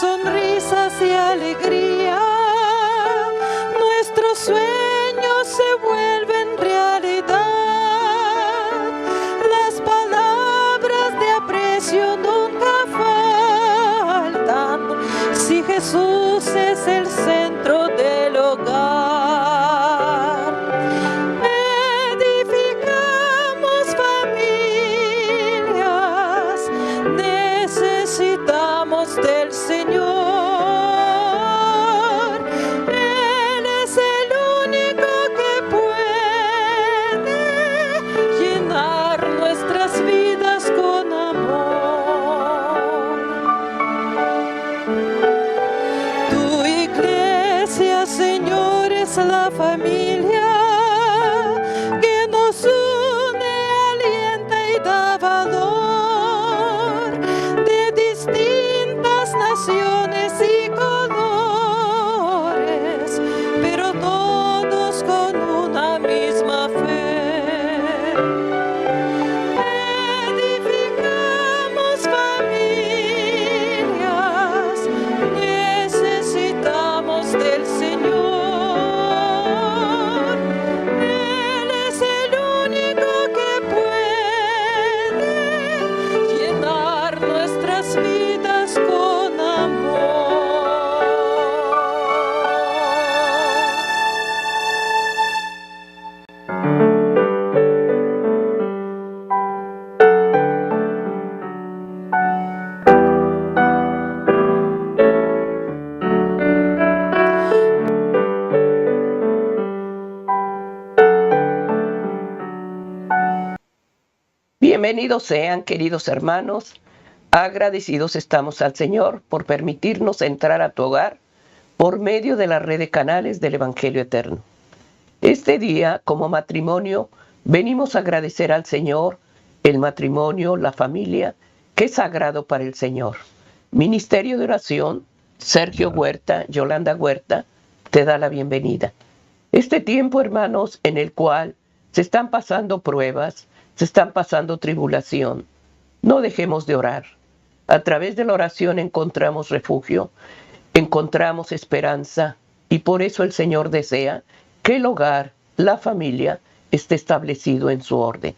sonrisas y alegría, nuestros sueños se vuelven realidad. Las palabras de aprecio nunca faltan, si Jesús es el centro del hogar. Edificamos familias, necesitamos del Señor. Él es el único que puede llenar nuestras vidas con amor. Tu iglesia, Señor, es la familia que nos une, alienta y da valor, de distintas naciones y colores, pero todos con una misma fe. Edificamos familias, necesitamos del Señor. Él es el único que puede llenar nuestras vidas con amor. Bienvenidos sean, queridos hermanos. Agradecidos estamos al Señor por permitirnos entrar a tu hogar por medio de la red de canales del Evangelio Eterno. Este día, como matrimonio, venimos a agradecer al Señor el matrimonio, la familia, que es sagrado para el Señor. Ministerio de Oración, Sergio Huerta, Yolanda Huerta, te da la bienvenida. Este tiempo, hermanos, en el cual se están pasando pruebas, se están pasando tribulación, no dejemos de orar. A través de la oración encontramos refugio, encontramos esperanza, y por eso el Señor desea que el hogar, la familia, esté establecido en su orden.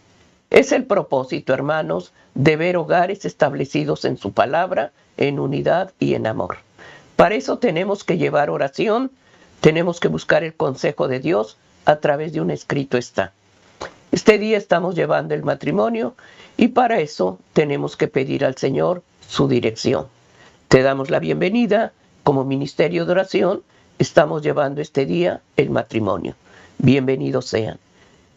Es el propósito, hermanos, de ver hogares establecidos en su palabra, en unidad y en amor. Para eso tenemos que llevar oración, tenemos que buscar el consejo de Dios a través de un escrito está. Este día estamos llevando el matrimonio y para eso tenemos que pedir al Señor su dirección. Te damos la bienvenida. Como ministerio de oración estamos llevando este día el matrimonio. Bienvenidos sean.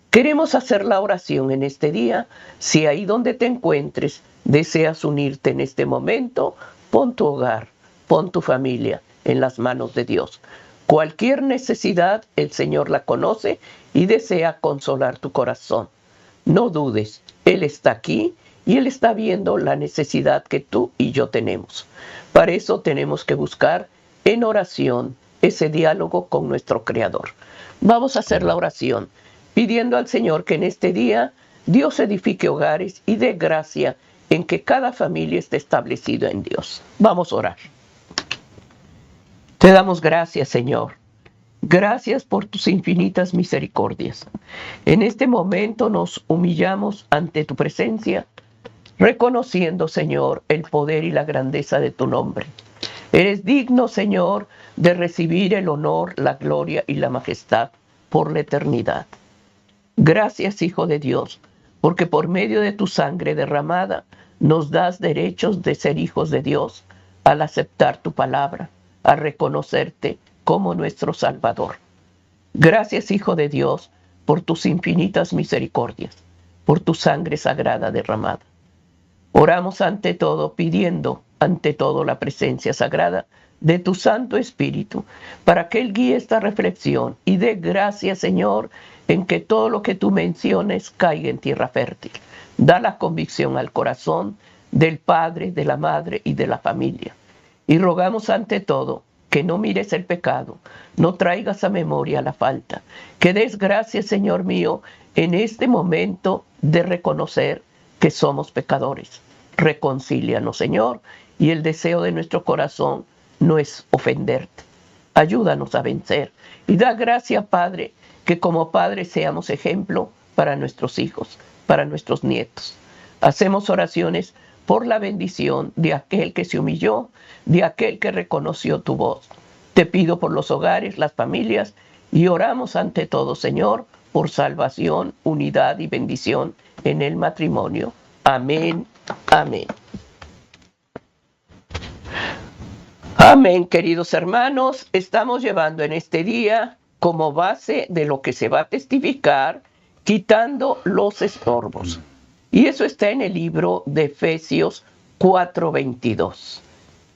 Queremos hacer la oración en este día. Si ahí donde te encuentres deseas unirte en este momento, pon tu hogar, pon tu familia en las manos de Dios. Cualquier necesidad el Señor la conoce y desea consolar tu corazón. No dudes, Él está aquí y Él está viendo la necesidad que tú y yo tenemos. Para eso tenemos que buscar en oración ese diálogo con nuestro Creador. Vamos a hacer la oración pidiendo al Señor que en este día Dios edifique hogares y dé gracia en que cada familia esté establecida en Dios. Vamos a orar. Te damos gracias, Señor. Gracias por tus infinitas misericordias. En este momento nos humillamos ante tu presencia, reconociendo, Señor, el poder y la grandeza de tu nombre. Eres digno, Señor, de recibir el honor, la gloria y la majestad por la eternidad. Gracias, Hijo de Dios, porque por medio de tu sangre derramada nos das derechos de ser hijos de Dios al aceptar tu palabra, a reconocerte como nuestro Salvador. Gracias, Hijo de Dios, por tus infinitas misericordias, por tu sangre sagrada derramada. Oramos ante todo, pidiendo ante todo la presencia sagrada de tu Santo Espíritu, para que Él guíe esta reflexión y dé gracias, Señor, en que todo lo que tú menciones caiga en tierra fértil. Da la convicción al corazón del Padre, de la Madre y de la familia. Y rogamos ante todo que no mires el pecado, no traigas a memoria la falta, que des gracias, Señor mío, en este momento de reconocer que somos pecadores. Reconcílianos, Señor, y el deseo de nuestro corazón no es ofenderte. Ayúdanos a vencer. Y da gracia, Padre, que como padres seamos ejemplo para nuestros hijos, para nuestros nietos. Hacemos oraciones por la bendición de aquel que se humilló, de aquel que reconoció tu voz. Te pido por los hogares, las familias, y oramos ante todo, Señor, por salvación, unidad y bendición en el matrimonio. Amén. Amén. Amén, queridos hermanos. Estamos llevando en este día como base de lo que se va a testificar, quitando los estorbos. Y eso está en el libro de Efesios 4:22.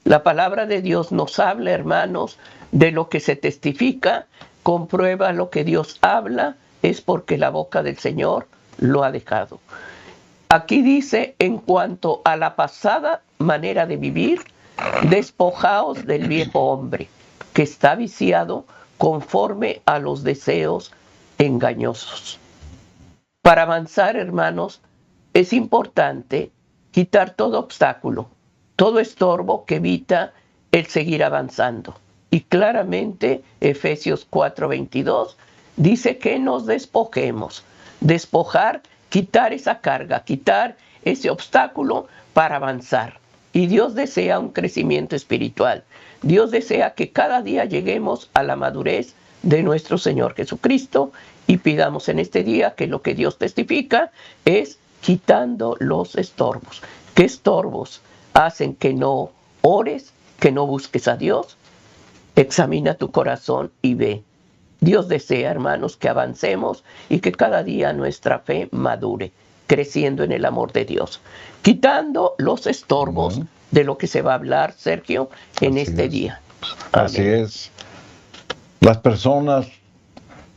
La palabra de Dios nos habla, hermanos, de lo que se testifica, comprueba lo que Dios habla, es porque la boca del Señor lo ha dejado. Aquí dice, en cuanto a la pasada manera de vivir, despojaos del viejo hombre, que está viciado conforme a los deseos engañosos. Para avanzar, hermanos, es importante quitar todo obstáculo, todo estorbo que evita el seguir avanzando. Y claramente Efesios 4:22 dice que nos despojemos. Despojar, quitar esa carga, quitar ese obstáculo para avanzar. Y Dios desea un crecimiento espiritual. Dios desea que cada día lleguemos a la madurez de nuestro Señor Jesucristo y pidamos en este día que lo que Dios testifica es quitando los estorbos. ¿Qué estorbos hacen que no ores, que no busques a Dios? Examina tu corazón y ve. Dios desea, hermanos, que avancemos y que cada día nuestra fe madure, creciendo en el amor de Dios. Quitando los estorbos de lo que se va a hablar, Sergio, en este día. Amén. Así es. Las personas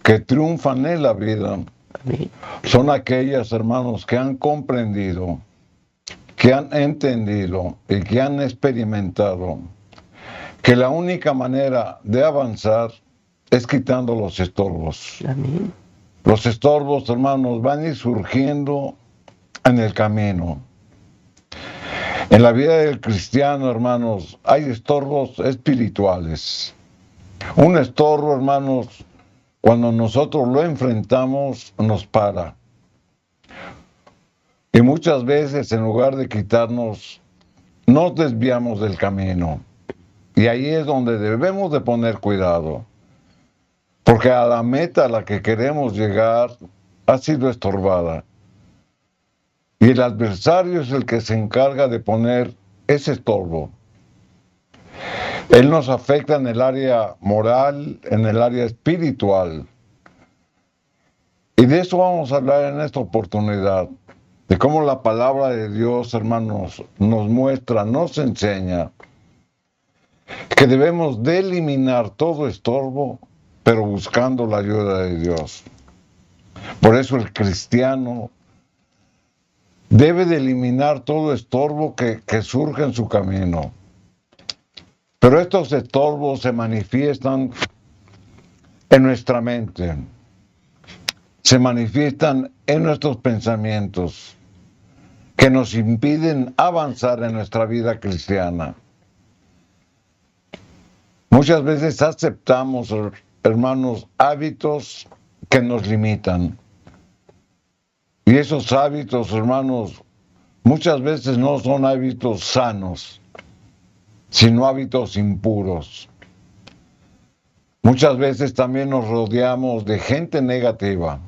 que triunfan en la vida Amén. Son aquellas, hermanos, que han comprendido, que han entendido y que han experimentado que la única manera de avanzar es quitando los estorbos. Amén. Los estorbos, hermanos, van a ir surgiendo en el camino. En la vida del cristiano, hermanos, hay estorbos espirituales. Un estorbo, hermanos, cuando nosotros lo enfrentamos, nos para. Y muchas veces, en lugar de quitarnos, nos desviamos del camino. Y ahí es donde debemos de poner cuidado. Porque a la meta a la que queremos llegar ha sido estorbada. Y el adversario es el que se encarga de poner ese estorbo. Él nos afecta en el área moral, en el área espiritual. Y de eso vamos a hablar en esta oportunidad. De cómo la palabra de Dios, hermanos, nos muestra, nos enseña que debemos de eliminar todo estorbo, pero buscando la ayuda de Dios. Por eso el cristiano debe de eliminar todo estorbo que surge en su camino. Pero estos estorbos se manifiestan en nuestra mente, se manifiestan en nuestros pensamientos, que nos impiden avanzar en nuestra vida cristiana. Muchas veces aceptamos, hermanos, hábitos que nos limitan. Y esos hábitos, hermanos, muchas veces no son hábitos sanos, sino hábitos impuros. Muchas veces también nos rodeamos de gente negativa.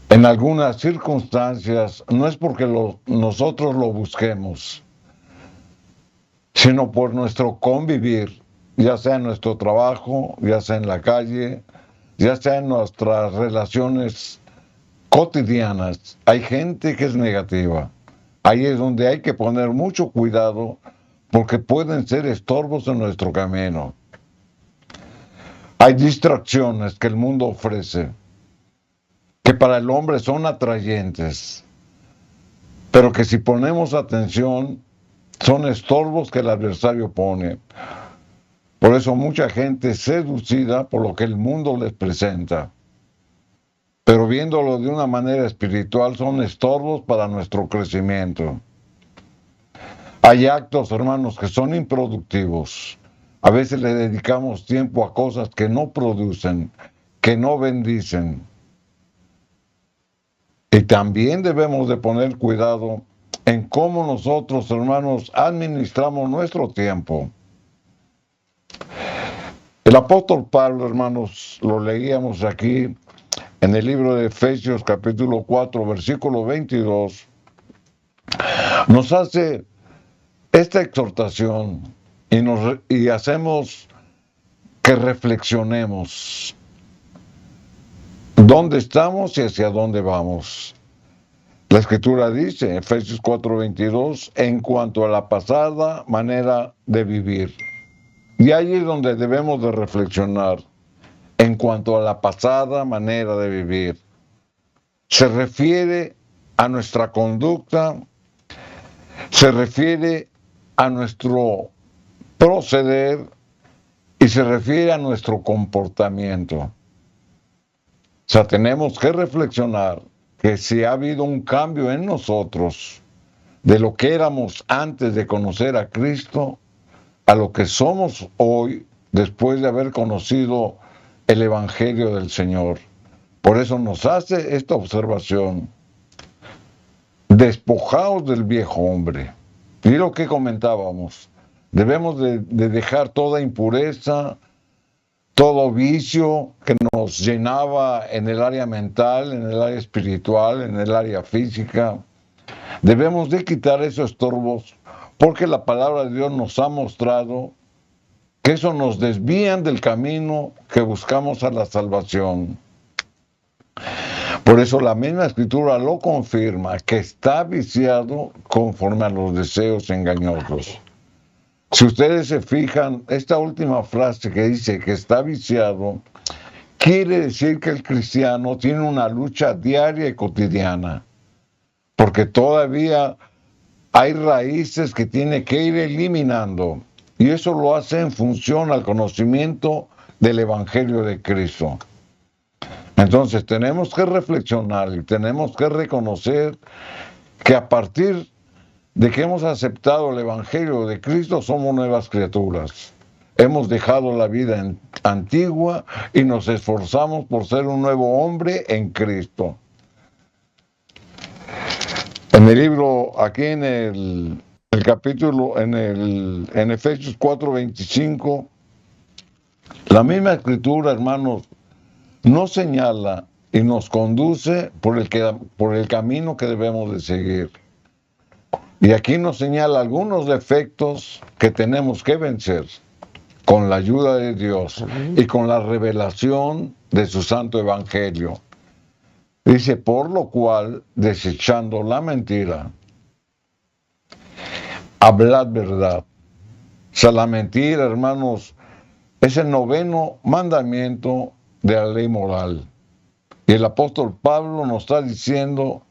En algunas circunstancias no es porque nosotros lo busquemos, sino por nuestro convivir, ya sea en nuestro trabajo, ya sea en la calle, ya sea en nuestras relaciones cotidianas. Hay gente que es negativa. Ahí es donde hay que poner mucho cuidado porque pueden ser estorbos en nuestro camino. Hay distracciones que el mundo ofrece, que para el hombre son atrayentes, pero que si ponemos atención, son estorbos que el adversario pone. Por eso mucha gente es seducida por lo que el mundo les presenta. Pero viéndolo de una manera espiritual, son estorbos para nuestro crecimiento. Hay actos, hermanos, que son improductivos. A veces le dedicamos tiempo a cosas que no producen, que no bendicen. Y también debemos de poner cuidado en cómo nosotros, hermanos, administramos nuestro tiempo. El apóstol Pablo, hermanos, lo leíamos aquí en el libro de Efesios capítulo 4, versículo 22, nos hace esta exhortación y hacemos que reflexionemos dónde estamos y hacia dónde vamos. La Escritura dice, Efesios 4:22, en cuanto a la pasada manera de vivir. Y ahí es donde debemos de reflexionar, en cuanto a la pasada manera de vivir. Se refiere a nuestra conducta, se refiere a nuestro proceder y se refiere a nuestro comportamiento. O sea, tenemos que reflexionar que si ha habido un cambio en nosotros de lo que éramos antes de conocer a Cristo a lo que somos hoy después de haber conocido el Evangelio del Señor. Por eso nos hace esta observación. Despojaos del viejo hombre. Y lo que comentábamos, debemos de dejar toda impureza, todo vicio que nos llenaba en el área mental, en el área espiritual, en el área física. Debemos de quitar esos estorbos porque la palabra de Dios nos ha mostrado que eso nos desvían del camino que buscamos a la salvación. Por eso la misma Escritura lo confirma, que está viciado conforme a los deseos engañosos. Si ustedes se fijan, esta última frase que dice que está viciado, quiere decir que el cristiano tiene una lucha diaria y cotidiana, porque todavía hay raíces que tiene que ir eliminando, y eso lo hace en función al conocimiento del Evangelio de Cristo. Entonces tenemos que reflexionar y tenemos que reconocer que a partir de que hemos aceptado el Evangelio de Cristo somos nuevas criaturas. Hemos dejado la vida antigua y nos esforzamos por ser un nuevo hombre en Cristo. En el libro, aquí en el capítulo, en Efesios 4:25, la misma Escritura, hermanos, nos señala y nos conduce por el camino que debemos de seguir. Y aquí nos señala algunos defectos que tenemos que vencer con la ayuda de Dios y con la revelación de su santo evangelio. Dice, por lo cual, desechando la mentira, hablad verdad. O sea, la mentira, hermanos, es el 9º mandamiento de la ley moral. Y el apóstol Pablo nos está diciendo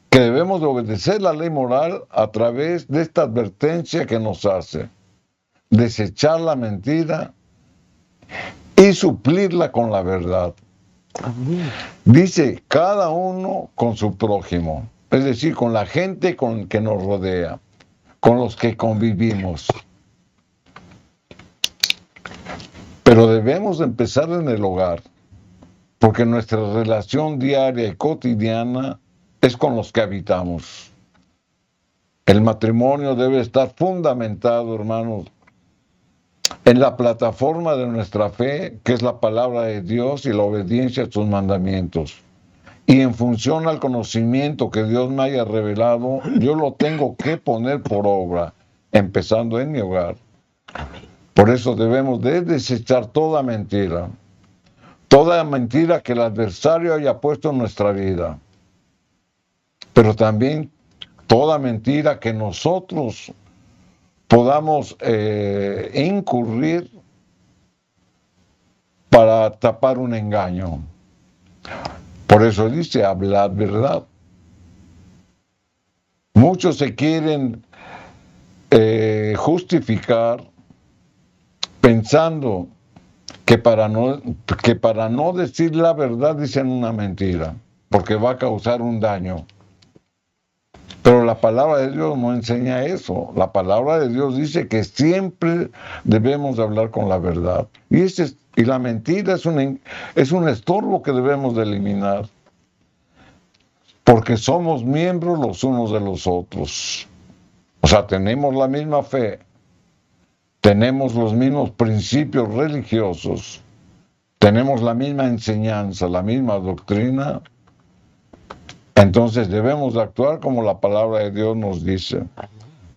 que debemos de obedecer la ley moral a través de esta advertencia que nos hace. Desechar la mentira y suplirla con la verdad. Dice, cada uno con su prójimo, es decir, con la gente con que nos rodea, con los que convivimos. Pero debemos empezar en el hogar, porque nuestra relación diaria y cotidiana es con los que habitamos. El matrimonio debe estar fundamentado, hermanos, en la plataforma de nuestra fe, que es la palabra de Dios y la obediencia a sus mandamientos. Y en función al conocimiento que Dios me haya revelado, yo lo tengo que poner por obra, empezando en mi hogar. Por eso debemos de desechar toda mentira que el adversario haya puesto en nuestra vida, pero también toda mentira que nosotros podamos incurrir para tapar un engaño. Por eso dice, hablad verdad. Muchos se quieren justificar pensando que para no decir la verdad dicen una mentira, porque va a causar un daño. Pero la palabra de Dios no enseña eso. La palabra de Dios dice que siempre debemos de hablar con la verdad. Y la mentira es un estorbo que debemos de eliminar. Porque somos miembros los unos de los otros. O sea, tenemos la misma fe, tenemos los mismos principios religiosos, tenemos la misma enseñanza, la misma doctrina. Entonces debemos de actuar como la palabra de Dios nos dice.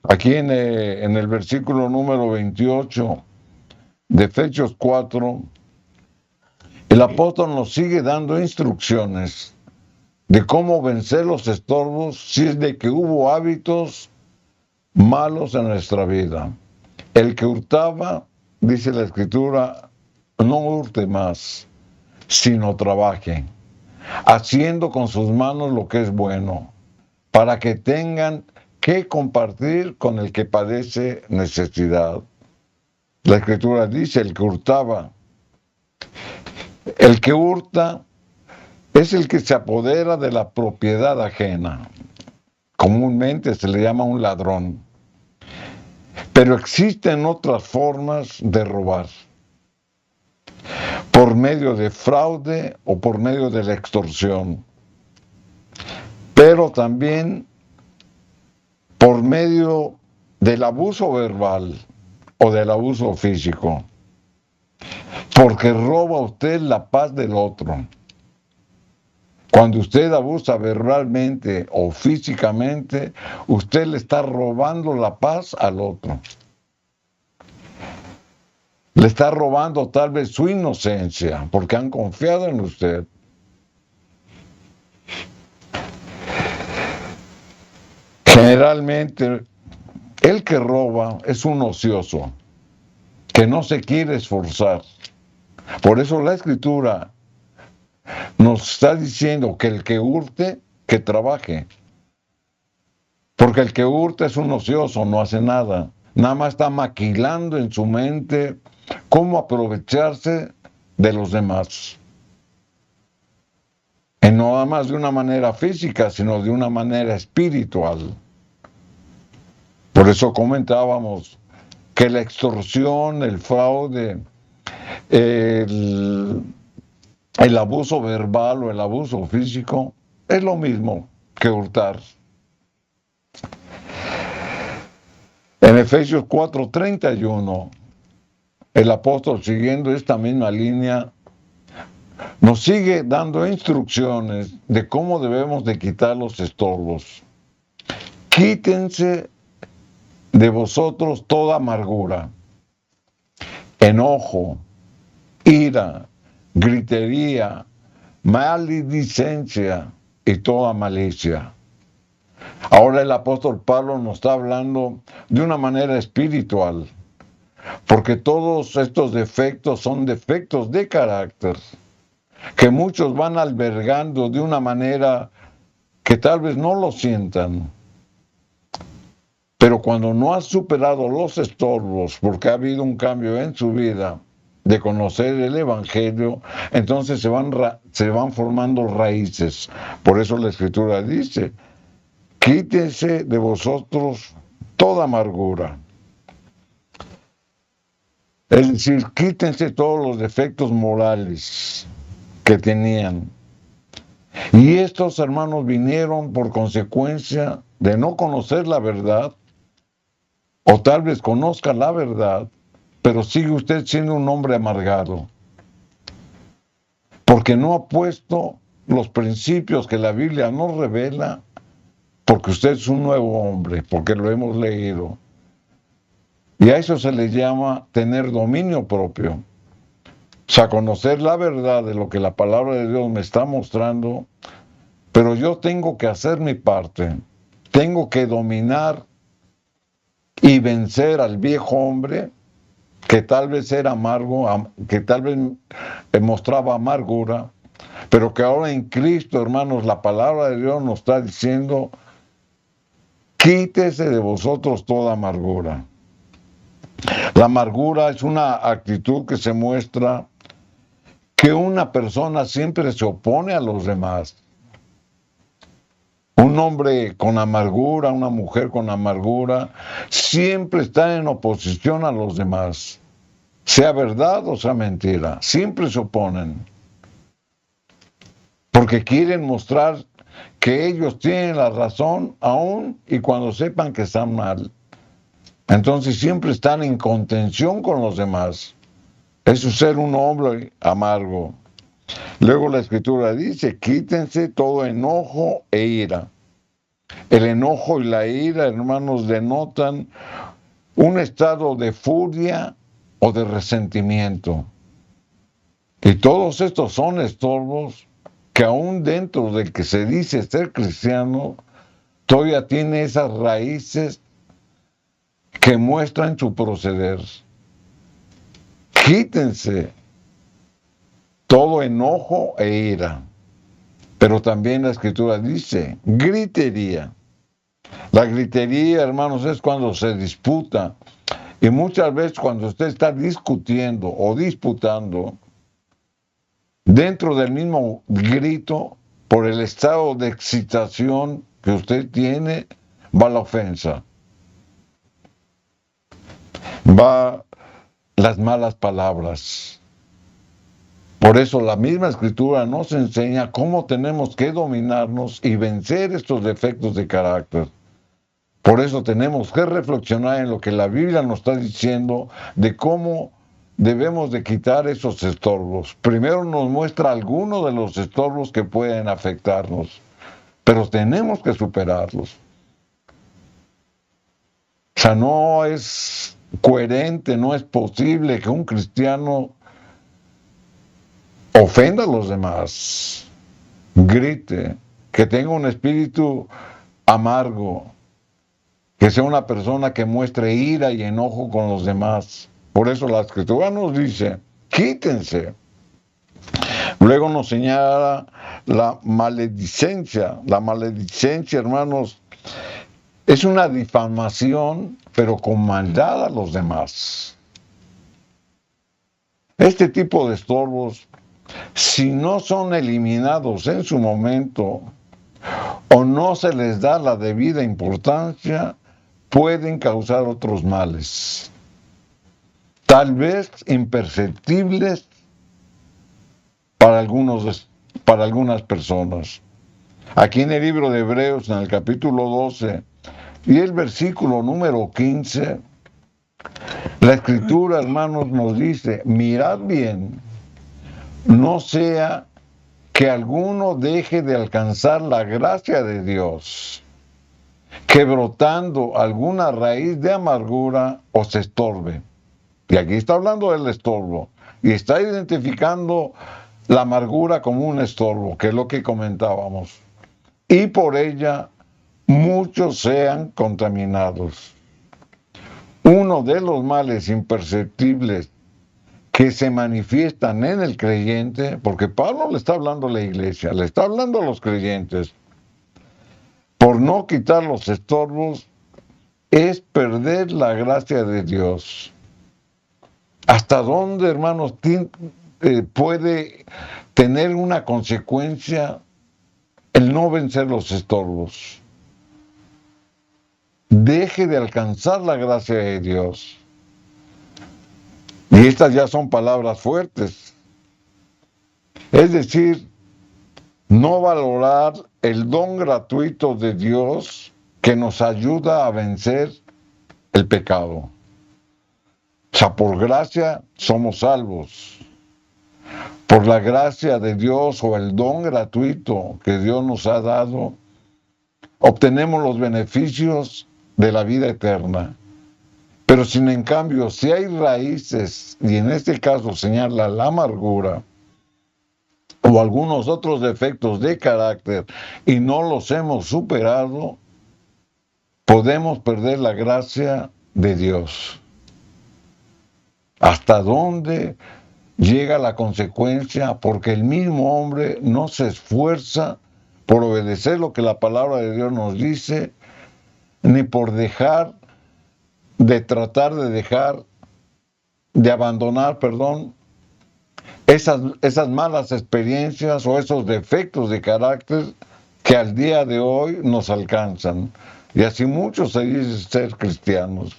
Aquí en el versículo número 28 de Efesios 4, el apóstol nos sigue dando instrucciones de cómo vencer los estorbos si es de que hubo hábitos malos en nuestra vida. El que hurtaba, dice la Escritura, no hurte más, sino trabaje, haciendo con sus manos lo que es bueno, para que tengan que compartir con el que padece necesidad. La Escritura dice, el que hurtaba. El que hurta es el que se apodera de la propiedad ajena. Comúnmente se le llama un ladrón. Pero existen otras formas de robar. Por medio de fraude o por medio de la extorsión. Pero también por medio del abuso verbal o del abuso físico. Porque roba usted la paz del otro. Cuando usted abusa verbalmente o físicamente, usted le está robando la paz al otro. Le está robando tal vez su inocencia, porque han confiado en usted. Generalmente, el que roba es un ocioso, que no se quiere esforzar. Por eso la Escritura nos está diciendo que el que hurte, que trabaje. Porque el que hurta es un ocioso, no hace nada. Nada más está maquilando en su mente cómo aprovecharse de los demás. Y no nada más de una manera física, sino de una manera espiritual. Por eso comentábamos que la extorsión, el fraude, el abuso verbal o el abuso físico es lo mismo que hurtar. En Efesios 4:31, el apóstol, siguiendo esta misma línea, nos sigue dando instrucciones de cómo debemos de quitar los estorbos. Quítense de vosotros toda amargura, enojo, ira, gritería, maledicencia y toda malicia. Ahora el apóstol Pablo nos está hablando de una manera espiritual, porque todos estos defectos son defectos de carácter, que muchos van albergando de una manera que tal vez no lo sientan. Pero cuando no has superado los estorbos, porque ha habido un cambio en su vida de conocer el Evangelio, entonces se van formando raíces. Por eso la Escritura dice, quítense de vosotros toda amargura. Es decir, quítense todos los defectos morales que tenían. Y estos hermanos vinieron por consecuencia de no conocer la verdad, o tal vez conozca la verdad, pero sigue usted siendo un hombre amargado, porque no ha puesto los principios que la Biblia nos revela, porque usted es un nuevo hombre, porque lo hemos leído. Y a eso se le llama tener dominio propio. O sea, conocer la verdad de lo que la palabra de Dios me está mostrando, pero yo tengo que hacer mi parte. Tengo que dominar y vencer al viejo hombre que tal vez era amargo, que tal vez mostraba amargura, pero que ahora en Cristo, hermanos, la palabra de Dios nos está diciendo, quítese de vosotros toda amargura. La amargura es una actitud que se muestra que una persona siempre se opone a los demás. Un hombre con amargura, una mujer con amargura, siempre está en oposición a los demás. Sea verdad o sea mentira, siempre se oponen. Porque quieren mostrar que ellos tienen la razón aún y cuando sepan que están mal. Entonces siempre están en contención con los demás. Eso es ser un hombre amargo. Luego la Escritura dice, quítense todo enojo e ira. El enojo y la ira, hermanos, denotan un estado de furia o de resentimiento. Y todos estos son estorbos que aún dentro de que se dice ser cristiano, todavía tiene esas raíces que muestran su proceder. Quítense todo enojo e ira. Pero también la Escritura dice, gritería. La gritería, hermanos, es cuando se disputa. Y muchas veces cuando usted está discutiendo o disputando, dentro del mismo grito, por el estado de excitación que usted tiene, va la ofensa. Va las malas palabras. Por eso la misma Escritura nos enseña cómo tenemos que dominarnos y vencer estos defectos de carácter. Por eso tenemos que reflexionar en lo que la Biblia nos está diciendo de cómo debemos de quitar esos estorbos. Primero nos muestra algunos de los estorbos que pueden afectarnos, pero tenemos que superarlos. O sea, no es coherente, no es posible que un cristiano ofenda a los demás, grite, que tenga un espíritu amargo, que sea una persona que muestre ira y enojo con los demás. Por eso la Escritura nos dice, quítense. Luego nos señala la maledicencia. La maledicencia, hermanos, es una difamación, pero con maldad a los demás. Este tipo de estorbos, si no son eliminados en su momento o no se les da la debida importancia, pueden causar otros males, tal vez imperceptibles para algunas personas. Aquí en el libro de Hebreos, en el capítulo 12 y el versículo número 15, la Escritura, hermanos, nos dice, mirad bien, no sea que alguno deje de alcanzar la gracia de Dios, que brotando alguna raíz de amargura os estorbe. Y aquí está hablando del estorbo, y está identificando la amargura como un estorbo, que es lo que comentábamos. Y por ella muchos sean contaminados. Uno de los males imperceptibles que se manifiestan en el creyente, porque Pablo le está hablando a la iglesia, le está hablando a los creyentes, por no quitar los estorbos, es perder la gracia de Dios. ¿Hasta dónde, hermanos, puede tener una consecuencia el no vencer los estorbos? Deje de alcanzar la gracia de Dios. Y estas ya son palabras fuertes. Es decir, no valorar el don gratuito de Dios que nos ayuda a vencer el pecado. O sea, por gracia somos salvos. Por la gracia de Dios o el don gratuito que Dios nos ha dado, obtenemos los beneficios de la vida eterna. Pero sin en cambio, si hay raíces, y en este caso señala la amargura, o algunos otros defectos de carácter, y no los hemos superado, podemos perder la gracia de Dios. ¿Hasta dónde llega la consecuencia? Porque el mismo hombre no se esfuerza por obedecer lo que la palabra de Dios nos dice, ni por tratar de abandonar, esas malas experiencias o esos defectos de carácter que al día de hoy nos alcanzan. Y así muchos se dicen ser cristianos.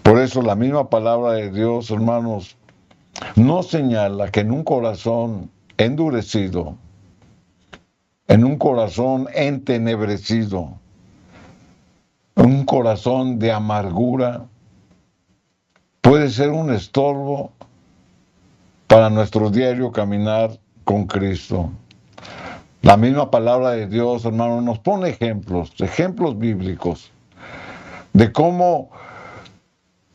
Por eso la misma palabra de Dios, hermanos, nos señala que en un corazón endurecido, en un corazón entenebrecido, un corazón de amargura, puede ser un estorbo para nuestro diario caminar con Cristo. La misma palabra de Dios, hermano, nos pone ejemplos bíblicos, de cómo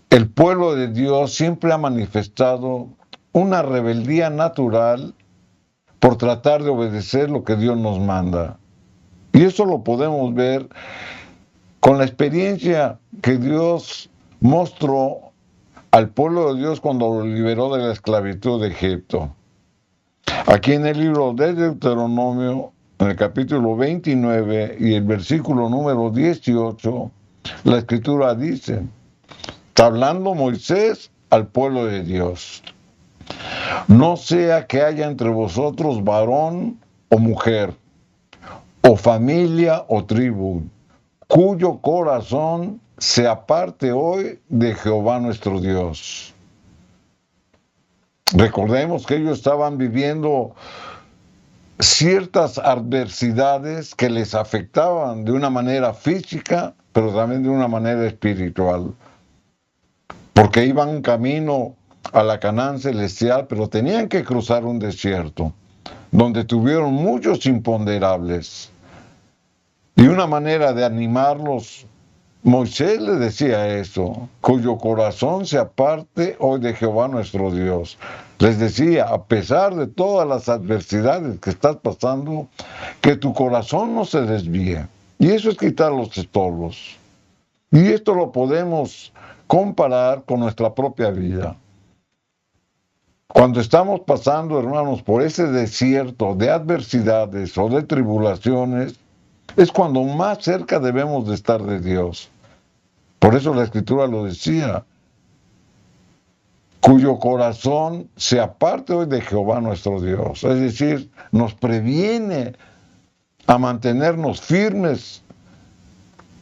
el pueblo de Dios siempre ha manifestado una rebeldía natural por tratar de obedecer lo que Dios nos manda. Y eso lo podemos ver con la experiencia que Dios mostró al pueblo de Dios cuando lo liberó de la esclavitud de Egipto. Aquí en el libro de Deuteronomio, en el capítulo 29 y el versículo número 18, la escritura dice, está hablando Moisés al pueblo de Dios: no sea que haya entre vosotros varón o mujer, o familia o tribu, cuyo corazón se aparte hoy de Jehová nuestro Dios. Recordemos que ellos estaban viviendo ciertas adversidades que les afectaban de una manera física, pero también de una manera espiritual, porque iban camino a la Canaán celestial, pero tenían que cruzar un desierto, donde tuvieron muchos imponderables. Y una manera de animarlos, Moisés les decía eso: cuyo corazón se aparte hoy de Jehová nuestro Dios. Les decía, a pesar de todas las adversidades que estás pasando, que tu corazón no se desvíe. Y eso es quitar los estorbos. Y esto lo podemos comparar con nuestra propia vida. Cuando estamos pasando, hermanos, por ese desierto de adversidades o de tribulaciones, es cuando más cerca debemos de estar de Dios. Por eso la Escritura lo decía: cuyo corazón se aparte hoy de Jehová nuestro Dios. Es decir, nos previene a mantenernos firmes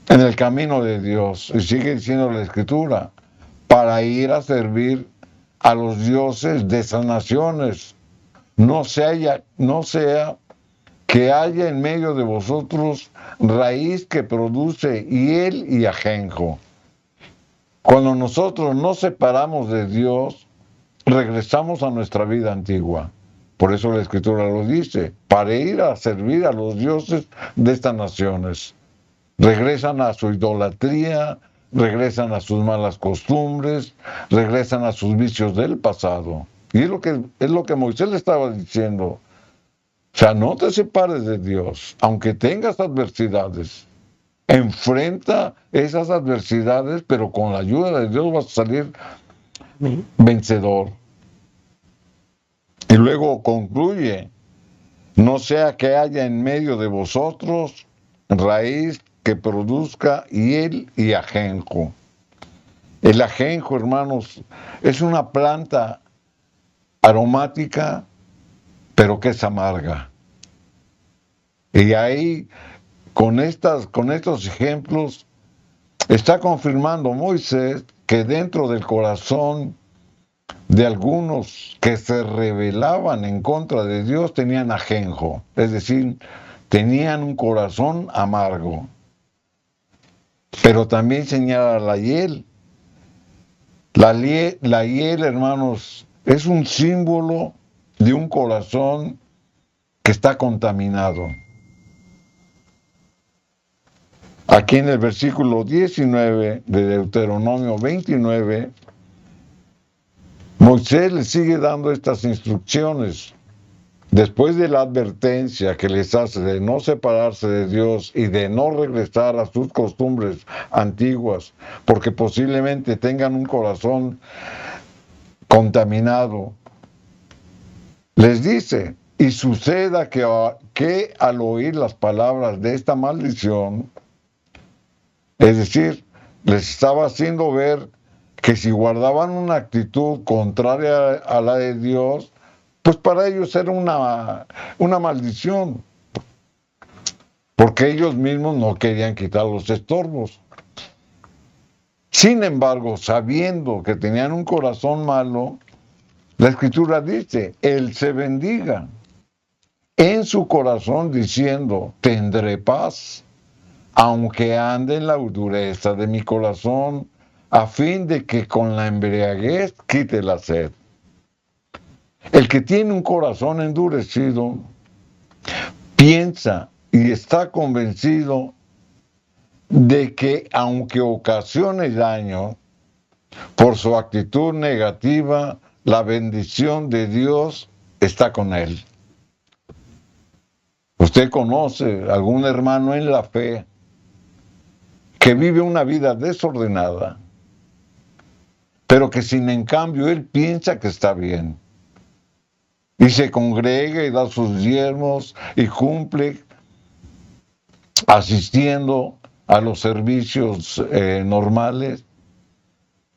en el camino de Dios. Y sigue diciendo la Escritura, para ir a servir a los dioses de esas naciones. No sea que haya en medio de vosotros raíz que produce hiel y ajenjo. Cuando nosotros nos separamos de Dios, regresamos a nuestra vida antigua. Por eso la Escritura lo dice, para ir a servir a los dioses de estas naciones. Regresan a su idolatría, regresan a sus malas costumbres, regresan a sus vicios del pasado. Y es lo que Moisés le estaba diciendo. O sea, no te separes de Dios, aunque tengas adversidades. Enfrenta esas adversidades, pero con la ayuda de Dios vas a salir vencedor. Y luego concluye, no sea que haya en medio de vosotros raíz que produzca hiel y ajenjo. El ajenjo, hermanos, es una planta aromática, pero que es amarga. Y ahí, con estos ejemplos, está confirmando Moisés que dentro del corazón de algunos que se rebelaban en contra de Dios tenían ajenjo, es decir, tenían un corazón amargo. Pero también señala la hiel. La hiel, hermanos, es un símbolo de un corazón que está contaminado. Aquí en el versículo 19 de Deuteronomio 29, Moisés les sigue dando estas instrucciones. Después de la advertencia que les hace de no separarse de Dios y de no regresar a sus costumbres antiguas, porque posiblemente tengan un corazón contaminado, les dice, y suceda que al oír las palabras de esta maldición, es decir, les estaba haciendo ver que si guardaban una actitud contraria a la de Dios, pues para ellos era una maldición. porque ellos mismos no querían quitar los estorbos. Sin embargo, sabiendo que tenían un corazón malo, la Escritura dice, Él se bendiga en su corazón diciendo, tendré paz, aunque ande en la dureza de mi corazón, a fin de que con la embriaguez quite la sed. El que tiene un corazón endurecido piensa y está convencido de que aunque ocasione daño por su actitud negativa, la bendición de Dios está con él. Usted conoce algún hermano en la fe que vive una vida desordenada, pero que sin en cambio él piensa que está bien. Y se congrega y da sus diezmos y cumple asistiendo a los servicios normales,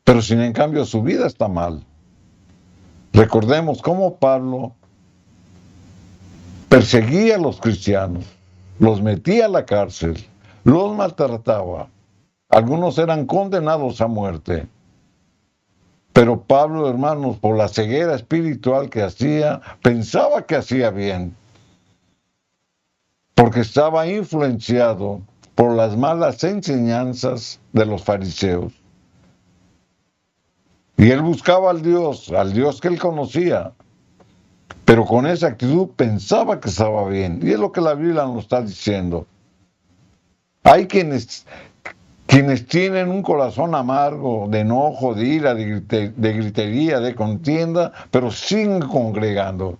pero sin en cambio su vida está mal. Recordemos cómo Pablo perseguía a los cristianos, los metía a la cárcel, los maltrataba. Algunos eran condenados a muerte. Pero Pablo, hermanos, por la ceguera espiritual que hacía, pensaba que hacía bien, porque estaba influenciado por las malas enseñanzas de los fariseos. Y él buscaba al Dios que él conocía, pero con esa actitud pensaba que estaba bien. Y es lo que la Biblia nos está diciendo. Hay quienes tienen un corazón amargo, de enojo, de ira, de gritería, de contienda, pero siguen congregando.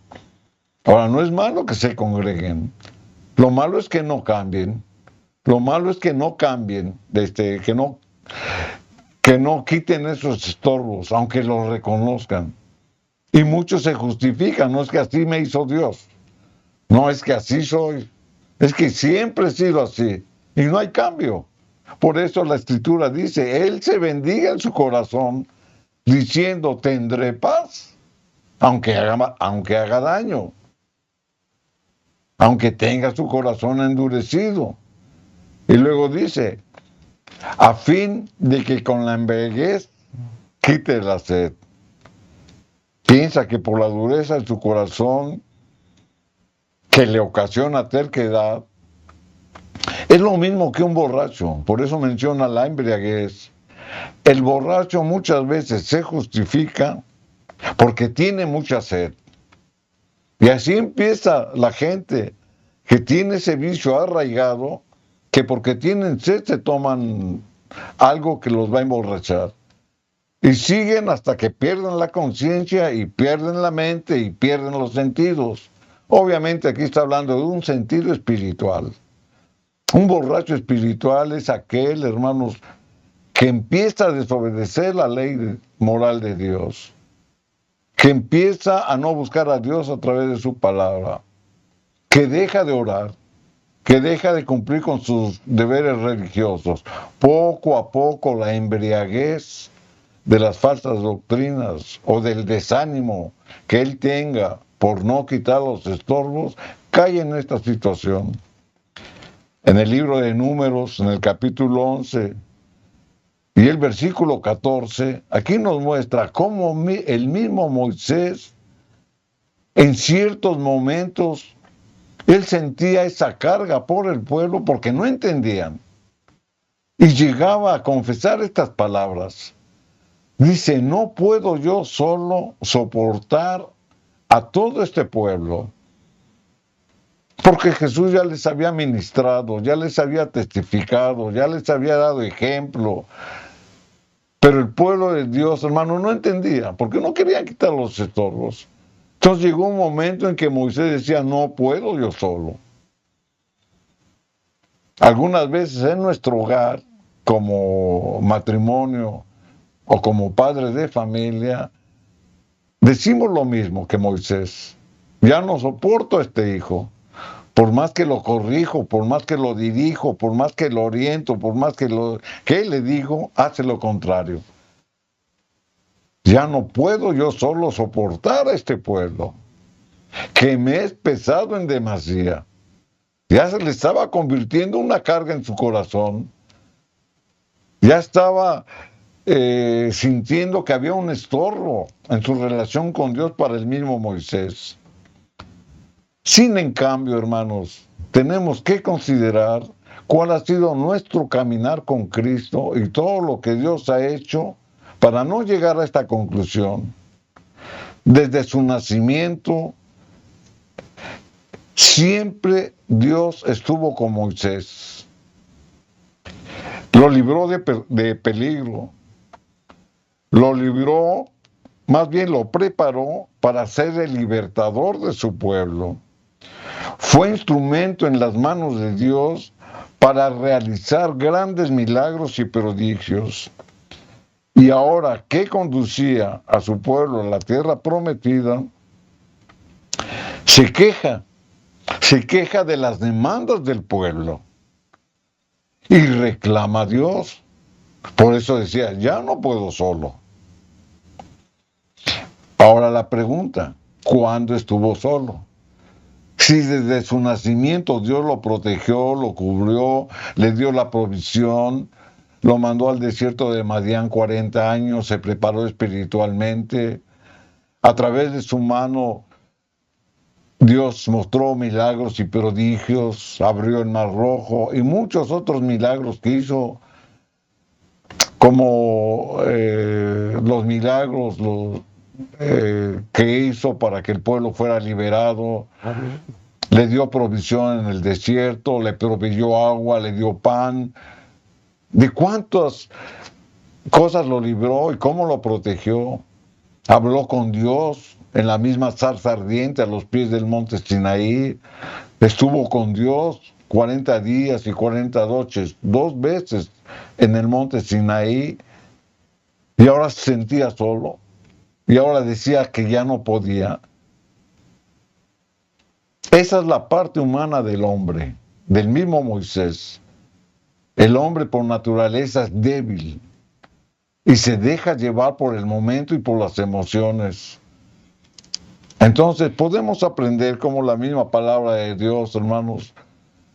Ahora, no es malo que se congreguen. Lo malo es que no cambien. Lo malo es que no cambien, que no quiten esos estorbos, aunque los reconozcan. Y muchos se justifican, no es que así me hizo Dios, no es que así soy, es que siempre he sido así y no hay cambio. Por eso la Escritura dice, Él se bendiga en su corazón, diciendo, tendré paz, aunque haga daño, aunque tenga su corazón endurecido. Y luego dice, a fin de que con la embriaguez quite la sed. Piensa que por la dureza de su corazón, que le ocasiona terquedad, es lo mismo que un borracho. Por eso menciona la embriaguez. El borracho muchas veces se justifica porque tiene mucha sed. Y así empieza la gente que tiene ese vicio arraigado, que porque tienen sed se toman algo que los va a emborrachar. Y siguen hasta que pierden la conciencia y pierden la mente y pierden los sentidos. Obviamente aquí está hablando de un sentido espiritual. Un borracho espiritual es aquel, hermanos, que empieza a desobedecer la ley moral de Dios, que empieza a no buscar a Dios a través de su palabra, que deja de orar, que deja de cumplir con sus deberes religiosos. Poco a poco la embriaguez de las falsas doctrinas o del desánimo que él tenga por no quitar los estorbos, cae en esta situación. En el libro de Números, en el capítulo 11 y el versículo 14, aquí nos muestra cómo el mismo Moisés, en ciertos momentos, él sentía esa carga por el pueblo porque no entendían. Y llegaba a confesar estas palabras. Dice, no puedo yo solo soportar a todo este pueblo. Porque Jesús ya les había ministrado, ya les había testificado, ya les había dado ejemplo. Pero el pueblo de Dios, hermano, no entendía, porque no querían quitar los estorbos. Entonces llegó un momento en que Moisés decía, no puedo yo solo. Algunas veces en nuestro hogar, como matrimonio o como padres de familia, decimos lo mismo que Moisés. Ya no soporto a este hijo. Por más que lo corrijo, por más que lo dirijo, por más que lo oriento, por más que le digo, hace lo contrario. Ya no puedo yo solo soportar a este pueblo, que me es pesado en demasía. Ya se le estaba convirtiendo una carga en su corazón. Ya estaba sintiendo que había un estorbo en su relación con Dios para el mismo Moisés. Sin en cambio, hermanos, tenemos que considerar cuál ha sido nuestro caminar con Cristo y todo lo que Dios ha hecho para no llegar a esta conclusión. Desde su nacimiento, siempre Dios estuvo con Moisés. Lo libró de peligro. Lo libró, más bien lo preparó para ser el libertador de su pueblo. Fue instrumento en las manos de Dios para realizar grandes milagros y prodigios. Y ahora que conducía a su pueblo a la tierra prometida, se queja de las demandas del pueblo y reclama a Dios. Por eso decía, ya no puedo solo. Ahora la pregunta, ¿cuándo estuvo solo? Si desde su nacimiento Dios lo protegió, lo cubrió, le dio la provisión, lo mandó al desierto de Madián 40 años, se preparó espiritualmente, a través de su mano Dios mostró milagros y prodigios, abrió el Mar Rojo y muchos otros milagros que hizo, como los milagros que hizo para que el pueblo fuera liberado. Amén. Le dio provisión en el desierto, le proveyó agua, le dio pan. ¿De cuántas cosas lo libró y cómo lo protegió? Habló con Dios en la misma zarza ardiente a los pies del monte Sinaí. Estuvo con Dios 40 días y 40 noches, 2 veces en el monte Sinaí. Y ahora se sentía solo. Y ahora decía que ya no podía. Esa es la parte humana del hombre, del mismo Moisés. El hombre por naturaleza es débil y se deja llevar por el momento y por las emociones. Entonces podemos aprender cómo la misma palabra de Dios, hermanos,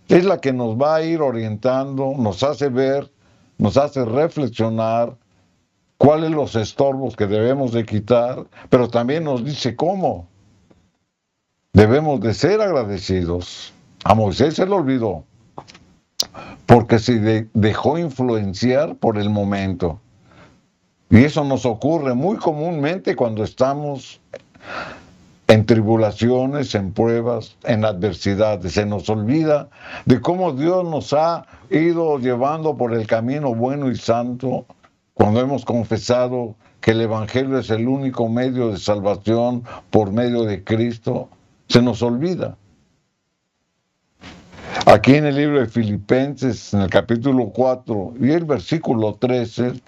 es la que nos va a ir orientando, nos hace ver, nos hace reflexionar cuáles son los estorbos que debemos de quitar, pero también nos dice cómo. Debemos de ser agradecidos. A Moisés se le olvidó, porque se dejó influenciar por el momento. Y eso nos ocurre muy comúnmente cuando estamos en tribulaciones, en pruebas, en adversidades. Se nos olvida de cómo Dios nos ha ido llevando por el camino bueno y santo, cuando hemos confesado que el Evangelio es el único medio de salvación por medio de Cristo. Se nos olvida. Aquí en el libro de Filipenses, en el capítulo 4 y el versículo 13,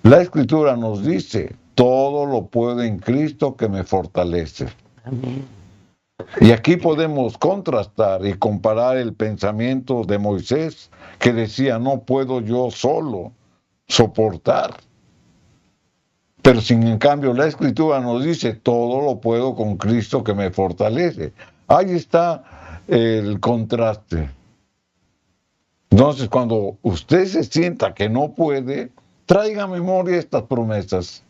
la Escritura nos dice, todo lo puedo en Cristo que me fortalece. Amén. Y aquí podemos contrastar y comparar el pensamiento de Moisés, que decía, no puedo yo solo soportar. Pero sin en cambio la Escritura nos dice, todo lo puedo con Cristo que me fortalece. Ahí está el contraste. Entonces, cuando usted se sienta que no puede, traiga a memoria estas promesas.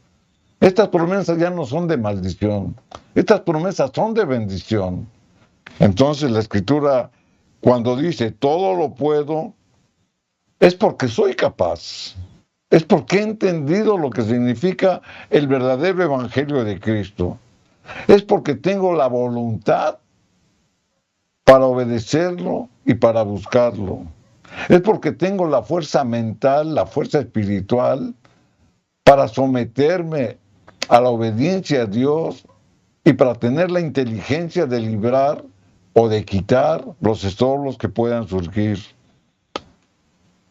Estas promesas ya no son de maldición. Estas promesas son de bendición. Entonces la Escritura, cuando dice, todo lo puedo, es porque soy capaz. Es porque he entendido lo que significa el verdadero Evangelio de Cristo. Es porque tengo la voluntad para obedecerlo y para buscarlo. Es porque tengo la fuerza mental, la fuerza espiritual para someterme a la obediencia a Dios y para tener la inteligencia de librar o de quitar los estorbos que puedan surgir.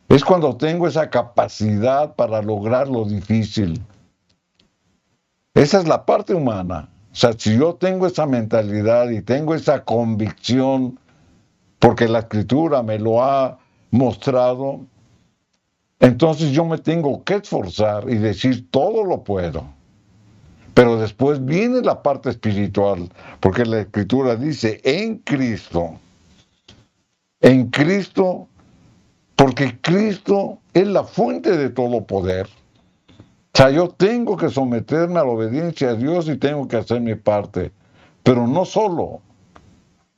Es cuando tengo esa capacidad para lograr lo difícil. Esa es la parte humana. O sea, si yo tengo esa mentalidad y tengo esa convicción, porque la Escritura me lo ha mostrado, entonces yo me tengo que esforzar y decir, todo lo puedo. Pero después viene la parte espiritual, porque la Escritura dice, en Cristo. en Cristo, porque Cristo es la fuente de todo poder. O sea, yo tengo que someterme a la obediencia a Dios y tengo que hacer mi parte, pero no solo,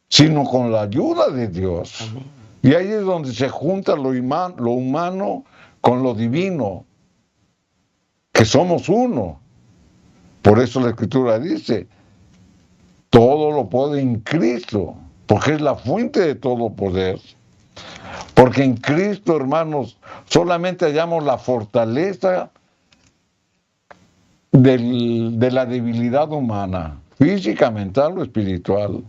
sino con la ayuda de Dios. Amén. Y ahí es donde se junta lo humano con lo divino, que somos uno. Por eso la Escritura dice, todo lo puede en Cristo, porque es la fuente de todo poder. Porque en Cristo, hermanos, solamente hallamos la fortaleza de la debilidad humana, física, mental o espiritual.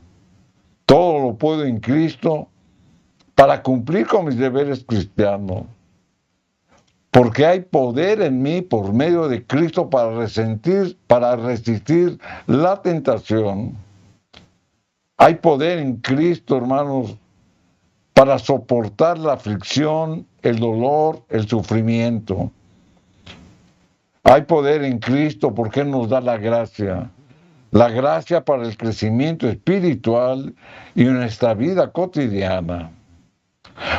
Todo lo puedo en Cristo para cumplir con mis deberes cristianos. Porque hay poder en mí por medio de Cristo para resistir la tentación. Hay poder en Cristo, hermanos, para soportar la aflicción, el dolor, el sufrimiento. Hay poder en Cristo porque Él nos da la gracia para el crecimiento espiritual y en nuestra vida cotidiana.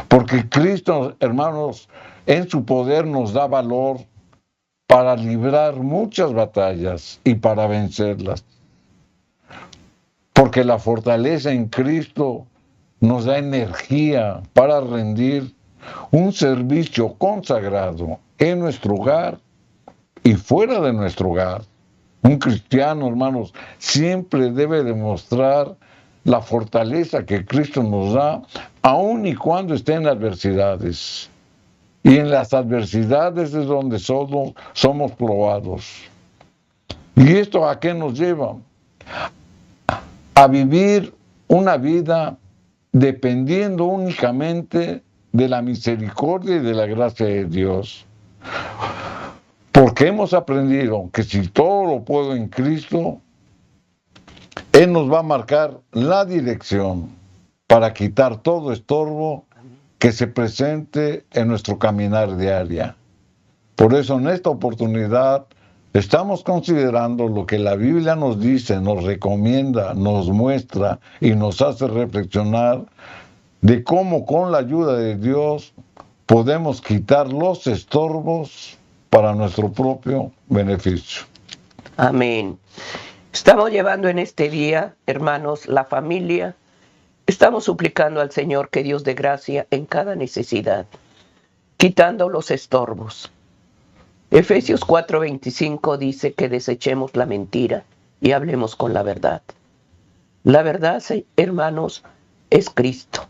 Porque Cristo, hermanos, en su poder nos da valor para librar muchas batallas y para vencerlas. Porque la fortaleza en Cristo nos da energía para rendir un servicio consagrado en nuestro hogar y fuera de nuestro hogar. Un cristiano, hermanos, siempre debe demostrar la fortaleza que Cristo nos da, aun y cuando esté en adversidades. Y en las adversidades es donde somos probados. ¿Y esto a qué nos lleva? A vivir una vida dependiendo únicamente de la misericordia y de la gracia de Dios. Porque hemos aprendido que si todo lo puedo en Cristo, Él nos va a marcar la dirección para quitar todo estorbo que se presente en nuestro caminar diario. Por eso en esta oportunidad estamos considerando lo que la Biblia nos dice, nos recomienda, nos muestra y nos hace reflexionar de cómo con la ayuda de Dios podemos quitar los estorbos para nuestro propio beneficio. Amén. Estamos llevando en este día, hermanos, la familia. Estamos suplicando al Señor que Dios dé gracia en cada necesidad, quitando los estorbos. Efesios 4:25 dice que desechemos la mentira y hablemos con la verdad. La verdad, hermanos, es Cristo.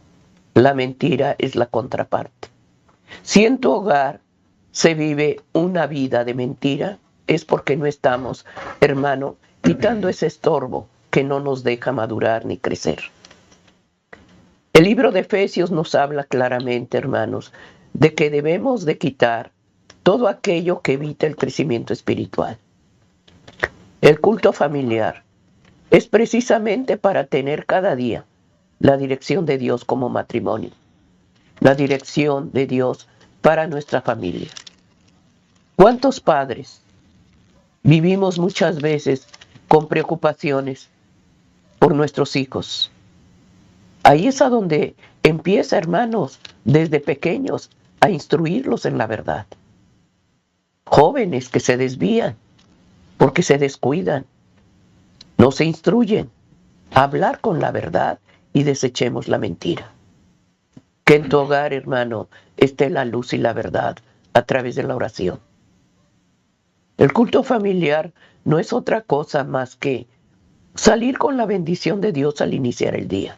La mentira es la contraparte. Si en tu hogar se vive una vida de mentira, es porque no estamos, hermano, quitando ese estorbo que no nos deja madurar ni crecer. El libro de Efesios nos habla claramente, hermanos, de que debemos de quitar todo aquello que evita el crecimiento espiritual. El culto familiar es precisamente para tener cada día la dirección de Dios como matrimonio, la dirección de Dios para nuestra familia. ¿Cuántos padres vivimos muchas veces con preocupaciones por nuestros hijos? Ahí es a donde empieza, hermanos, desde pequeños a instruirlos en la verdad. Jóvenes que se desvían porque se descuidan, no se instruyen a hablar con la verdad y desechemos la mentira. Que en tu hogar, hermano, esté la luz y la verdad a través de la oración. El culto familiar no es otra cosa más que salir con la bendición de Dios al iniciar el día.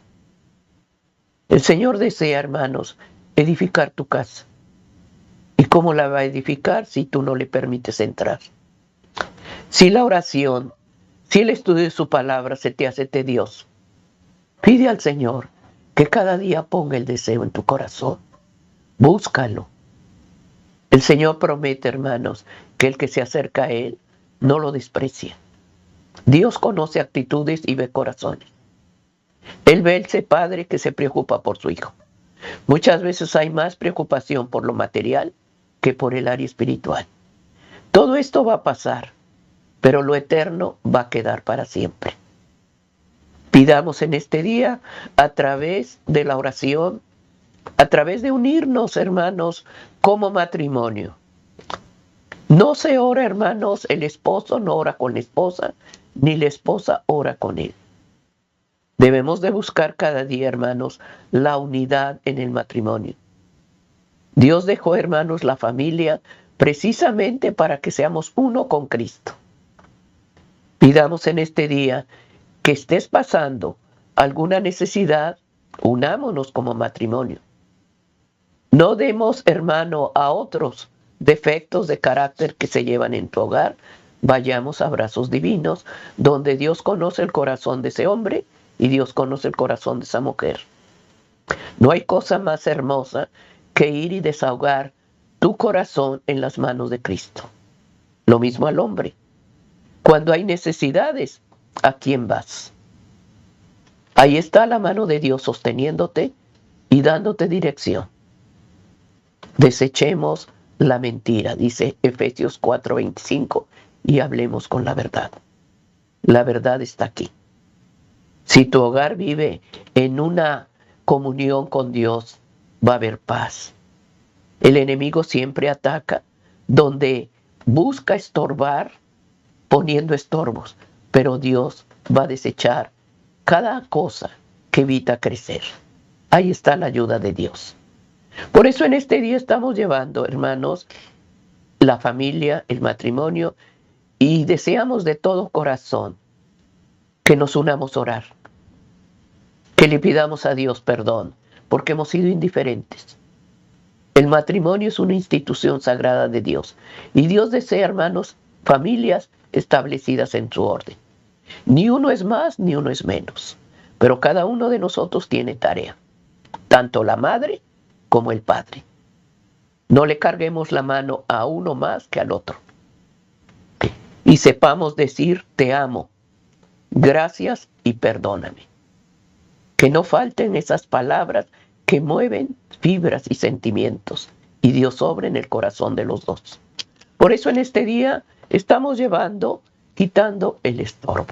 El Señor desea, hermanos, edificar tu casa. ¿Y cómo la va a edificar si tú no le permites entrar? Si la oración, si el estudio de su palabra se te hace tedioso, pide al Señor que cada día ponga el deseo en tu corazón. Búscalo. El Señor promete, hermanos, que el que se acerca a Él no lo desprecia. Dios conoce actitudes y ve corazones. Él ve ese padre que se preocupa por su hijo. Muchas veces hay más preocupación por lo material que por el área espiritual. Todo esto va a pasar, pero lo eterno va a quedar para siempre. Pidamos en este día, a través de la oración, a través de unirnos, hermanos, como matrimonio. No se ora, hermanos, el esposo no ora con la esposa, ni la esposa ora con él. Debemos de buscar cada día, hermanos, la unidad en el matrimonio. Dios dejó, hermanos, la familia precisamente para que seamos uno con Cristo. Pidamos en este día que estés pasando alguna necesidad, unámonos como matrimonio. No demos, hermano, a otros defectos de carácter que se llevan en tu hogar. Vayamos a brazos divinos, donde Dios conoce el corazón de ese hombre y Dios conoce el corazón de esa mujer. No hay cosa más hermosa que ir y desahogar tu corazón en las manos de Cristo. Lo mismo al hombre. Cuando hay necesidades, ¿a quién vas? Ahí está la mano de Dios sosteniéndote y dándote dirección. Desechemos la mentira, dice Efesios 4:25, y hablemos con la verdad. La verdad está aquí. Si tu hogar vive en una comunión con Dios, va a haber paz. El enemigo siempre ataca donde busca estorbar, poniendo estorbos, pero Dios va a desechar cada cosa que evita crecer. Ahí está la ayuda de Dios. Por eso en este día estamos llevando, hermanos, la familia, el matrimonio, y deseamos de todo corazón que nos unamos a orar, que le pidamos a Dios perdón, porque hemos sido indiferentes. El matrimonio es una institución sagrada de Dios, y Dios desea, hermanos, familias establecidas en su orden. Ni uno es más, ni uno es menos, pero cada uno de nosotros tiene tarea, tanto la madre como el padre. No le carguemos la mano a uno más que al otro. Y sepamos decir, te amo, gracias y perdóname. Que no falten esas palabras que mueven fibras y sentimientos, y Dios obra en el corazón de los dos. Por eso en este día estamos quitando el estorbo.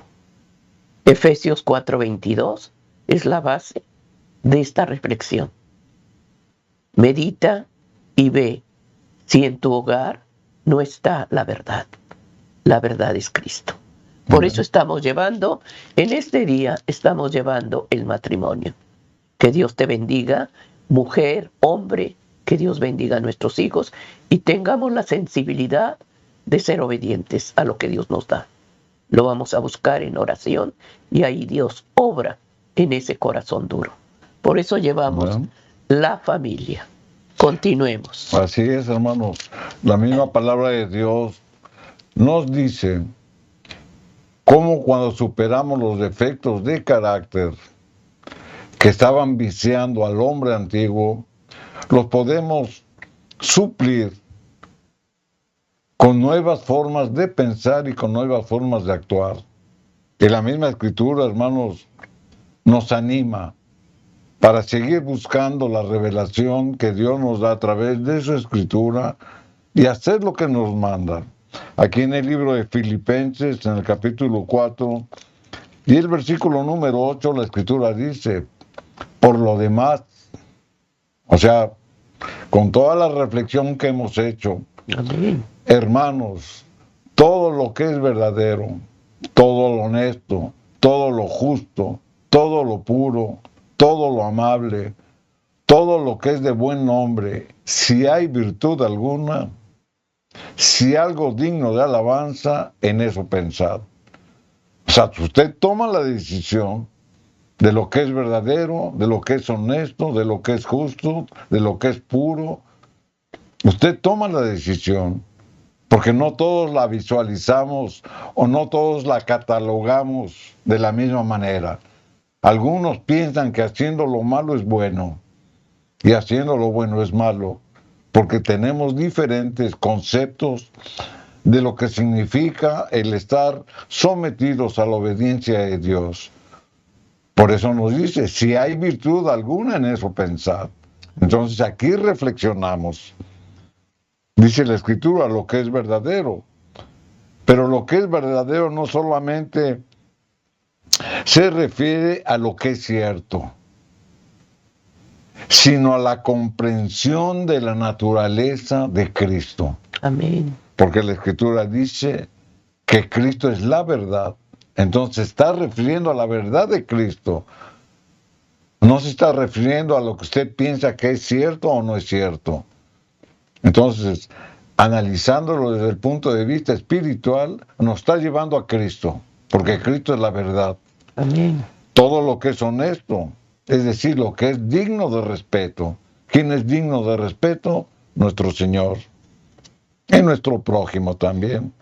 Efesios 4:22 es la base de esta reflexión. Medita y ve si en tu hogar no está la verdad. La verdad es Cristo. Por eso estamos llevando, en este día estamos llevando el matrimonio. Que Dios te bendiga, mujer, hombre, que Dios bendiga a nuestros hijos y tengamos la sensibilidad de ser obedientes a lo que Dios nos da. Lo vamos a buscar en oración y ahí Dios obra en ese corazón duro. Por eso llevamos la familia. Continuemos. Así es, hermanos. La misma palabra de Dios nos dice cómo cuando superamos los defectos de carácter que estaban viciando al hombre antiguo, los podemos suplir con nuevas formas de pensar y con nuevas formas de actuar. Y la misma Escritura, hermanos, nos anima para seguir buscando la revelación que Dios nos da a través de su Escritura y hacer lo que nos manda. Aquí en el libro de Filipenses, en el capítulo 4, y el versículo número 8, la Escritura dice, por lo demás, o sea, con toda la reflexión que hemos hecho, Amén. Hermanos, todo lo que es verdadero, todo lo honesto, todo lo justo, todo lo puro, todo lo amable, todo lo que es de buen nombre, si hay virtud alguna, si algo digno de alabanza, en eso pensad. O sea, usted toma la decisión de lo que es verdadero, de lo que es honesto, de lo que es justo, de lo que es puro. Usted toma la decisión, porque no todos la visualizamos o no todos la catalogamos de la misma manera. Algunos piensan que haciendo lo malo es bueno y haciendo lo bueno es malo, porque tenemos diferentes conceptos de lo que significa el estar sometidos a la obediencia de Dios. Por eso nos dice, si hay virtud alguna en eso, pensad. Entonces aquí reflexionamos. Dice la Escritura, lo que es verdadero. Pero lo que es verdadero no solamente se refiere a lo que es cierto. sino a la comprensión de la naturaleza de Cristo. Amén. Porque la Escritura dice que Cristo es la verdad. Entonces está refiriendo a la verdad de Cristo. No se está refiriendo a lo que usted piensa que es cierto o no es cierto. Entonces, analizándolo desde el punto de vista espiritual, nos está llevando a Cristo, porque Cristo es la verdad. Amén. Todo lo que es honesto, es decir, lo que es digno de respeto. ¿Quién es digno de respeto? Nuestro Señor. Y nuestro prójimo también.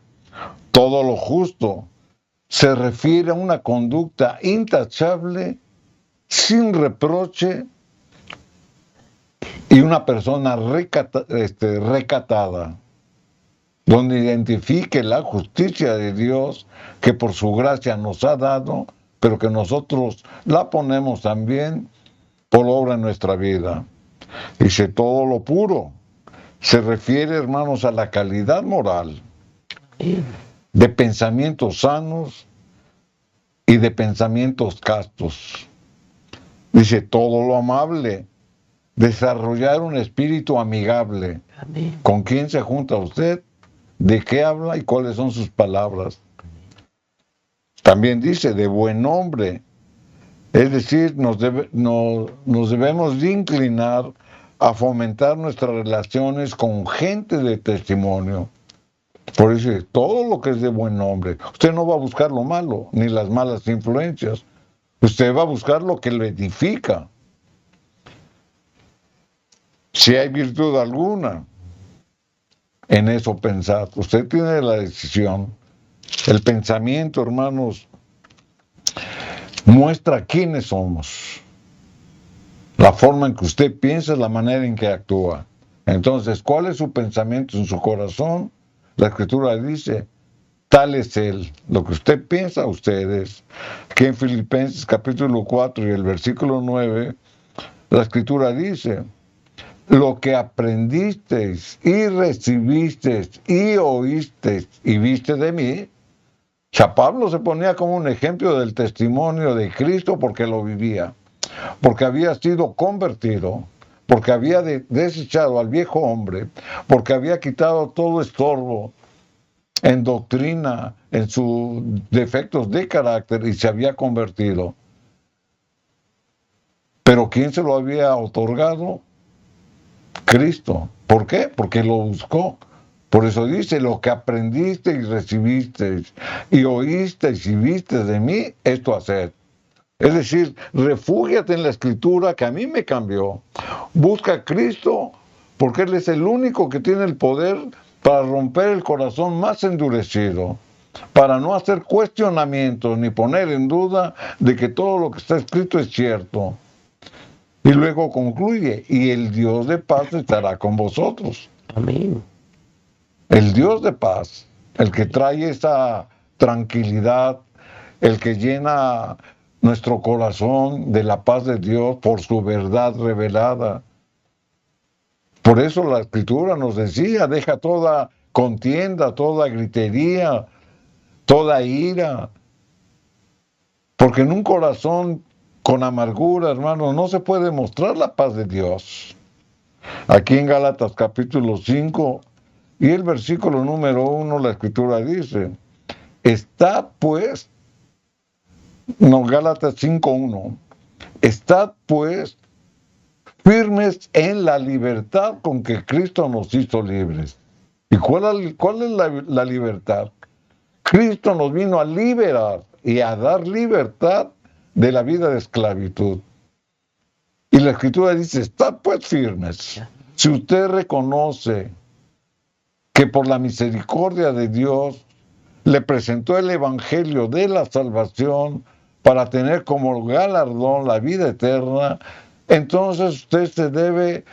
Todo lo justo se refiere a una conducta intachable, sin reproche, y una persona recatada, donde identifique la justicia de Dios que por su gracia nos ha dado, pero que nosotros la ponemos también por obra en nuestra vida. Dice, todo lo puro se refiere, hermanos, a la calidad moral, de pensamientos sanos y de pensamientos castos. Dice, todo lo amable, desarrollar un espíritu amigable. Amén. ¿Con quién se junta usted? ¿De qué habla y cuáles son sus palabras? También dice, de buen nombre. Es decir, nos debemos de inclinar a fomentar nuestras relaciones con gente de testimonio. Por eso, todo lo que es de buen nombre. Usted no va a buscar lo malo, ni las malas influencias. Usted va a buscar lo que lo edifica. Si hay virtud alguna, en eso pensad. Usted tiene la decisión. El pensamiento, hermanos, muestra quiénes somos. La forma en que usted piensa es la manera en que actúa. Entonces, ¿cuál es su pensamiento en su corazón? La Escritura dice, tal es Él. Lo que usted piensa, usted es. Aquí en Filipenses capítulo 4 y el versículo 9, la Escritura dice, lo que aprendisteis y recibisteis y oísteis y viste de mí. O sea, Pablo se ponía como un ejemplo del testimonio de Cristo porque lo vivía, porque había sido convertido, porque había desechado al viejo hombre, porque había quitado todo estorbo en doctrina, en sus defectos de carácter y se había convertido. Pero ¿quién se lo había otorgado? Cristo. ¿Por qué? Porque lo buscó. Por eso dice, lo que aprendiste y recibiste y oíste y viste de mí, esto haced. Es decir, refúgiate en la Escritura que a mí me cambió. Busca a Cristo porque Él es el único que tiene el poder para romper el corazón más endurecido, para no hacer cuestionamientos ni poner en duda de que todo lo que está escrito es cierto. Y luego concluye, y el Dios de paz estará con vosotros. Amén. El Dios de paz, el que trae esa tranquilidad, el que llena nuestro corazón de la paz de Dios por su verdad revelada. Por eso la Escritura nos decía, deja toda contienda, toda gritería, toda ira. Porque en un corazón con amargura, hermano, no se puede mostrar la paz de Dios. Aquí en Gálatas capítulo 5 y el versículo número 1, la Escritura dice, estad pues, Gálatas 5:1, estad pues firmes en la libertad con que Cristo nos hizo libres. ¿Y cuál es la libertad? Cristo nos vino a liberar y a dar libertad de la vida de esclavitud. Y la Escritura dice, estad pues firmes. Si usted reconoce que por la misericordia de Dios le presentó el Evangelio de la salvación para tener como galardón la vida eterna, entonces usted se debe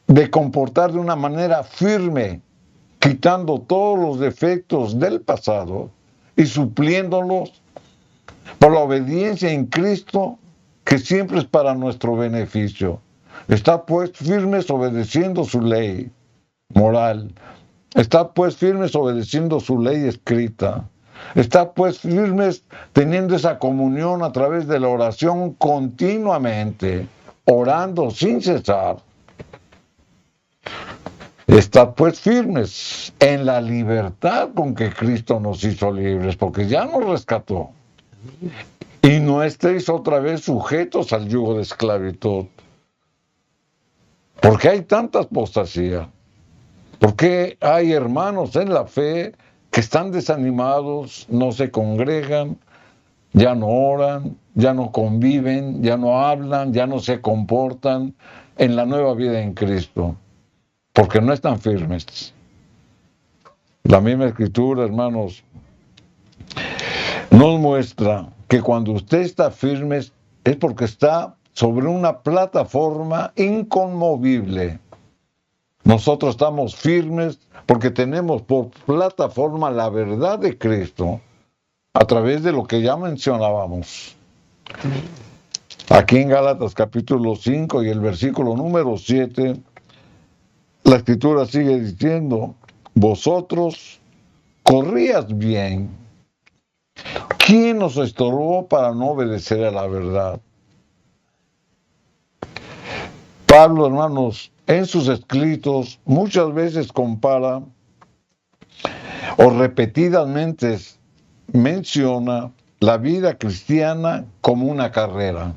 de comportar de una manera firme, quitando todos los defectos del pasado y supliéndolos por la obediencia en Cristo, que siempre es para nuestro beneficio. Estad pues firmes obedeciendo su ley moral. Estad pues firmes obedeciendo su ley escrita. Estad pues firmes teniendo esa comunión a través de la oración continuamente. orando sin cesar. Estad pues firmes en la libertad con que Cristo nos hizo libres, porque ya nos rescató. Y no estéis otra vez sujetos al yugo de esclavitud. ¿Por qué hay tanta apostasía? ¿Por qué hay hermanos en la fe que están desanimados, no se congregan, ya no oran, ya no conviven, ya no hablan, ya no se comportan en la nueva vida en Cristo? Porque no están firmes. La misma Escritura, hermanos, nos muestra que cuando usted está firme es porque está sobre una plataforma inconmovible. Nosotros estamos firmes porque tenemos por plataforma la verdad de Cristo a través de lo que ya mencionábamos. Aquí en Gálatas capítulo 5 y el versículo número 7, la Escritura sigue diciendo: vosotros corrías bien. ¿Quién nos estorbó para no obedecer a la verdad? Pablo, hermanos, en sus escritos muchas veces compara o repetidamente menciona la vida cristiana como una carrera.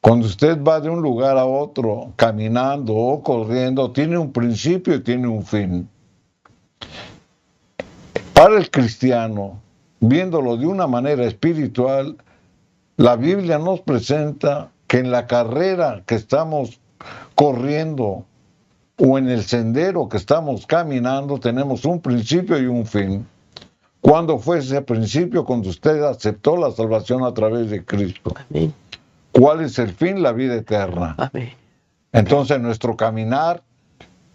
Cuando usted va de un lugar a otro, caminando o corriendo, tiene un principio y tiene un fin. Para el cristiano, viéndolo de una manera espiritual, la Biblia nos presenta que en la carrera que estamos corriendo o en el sendero que estamos caminando tenemos un principio y un fin. ¿Cuándo fue ese principio? Cuando usted aceptó la salvación a través de Cristo. Amén. ¿Cuál es el fin? La vida eterna. Amén. Entonces nuestro caminar,